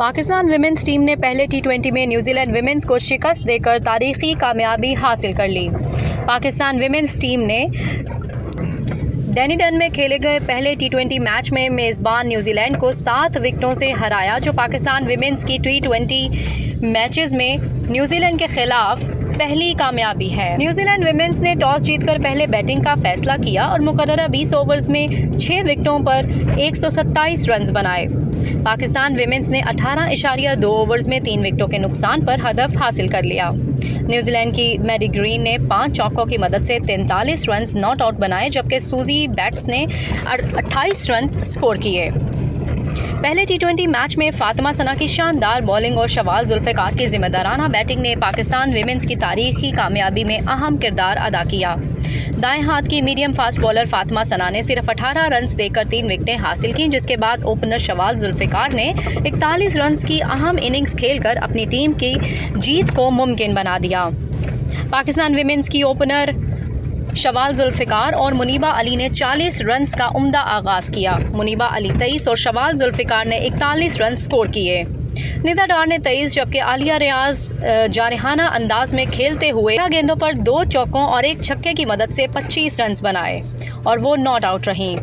Pakistan women's team ने पहले टी20 में न्यूजीलैंड विमेंस को शिकस्त देकर तारीखी कामयाबी हासिल कर ली। पाकिस्तान विमेंस टीम ने डैनिडन में खेले गए पहले टी20 मैच में मेज़बान न्यूजीलैंड को 7 विकेटों से हराया, जो पाकिस्तान विमेंस की टी20 मैचेस में न्यूजीलैंड के खिलाफ पहली कामयाबी है। न्यूजीलैंड विमेंस ने टॉस जीतकर पहले बैटिंग का फैसला किया और मुकर्ररा 20 ओवर्स में 6 विकेटों पर 127 रन बनाए। पाकिस्तान विमेंस ने 18.2 ओवर्स में 3 विकेटों के नुकसान पर हदफ हासिल कर लिया। न्यूजीलैंड की मैडी ग्रीन ने 5 चौकों की मदद से 43 रन नॉट आउट बनाए, जबकि सूजी बैट्स ने 28 रन स्कोर किए। पहले टी20 मैच में फातिमा सना की शानदार बॉलिंग और शवाल जुल्फ़िकार की जिम्मेदाराना बैटिंग ने पाकिस्तान विमेंस की तारीखी कामयाबी में अहम किरदार अदा किया। दाएं हाथ की मीडियम फास्ट बॉलर फातिमा सना ने सिर्फ 18 रन देकर 3 विकेटें हासिल की, जिसके बाद ओपनर शवाल जुल्फ़िकार ने 41 रन की अहम इनिंग्स खेलकर अपनी टीम की जीत को मुमकिन बना दिया। पाकिस्तान विमेंस की ओपनर शवाल जुल्फ़िकार और मुनीबा अली ने 40 रन का उम्दा आगाज़ किया। मुनीबा अली 23 और शवाल जुल्फ़िकार ने 41 रन स्कोर किए। निदा डार ने 23 जबकि आलिया रियाज जारहाना अंदाज में खेलते हुए 13 गेंदों पर 2 चौकों और 1 छक्के की मदद से 25 रन बनाए और वो नॉट आउट रहीं।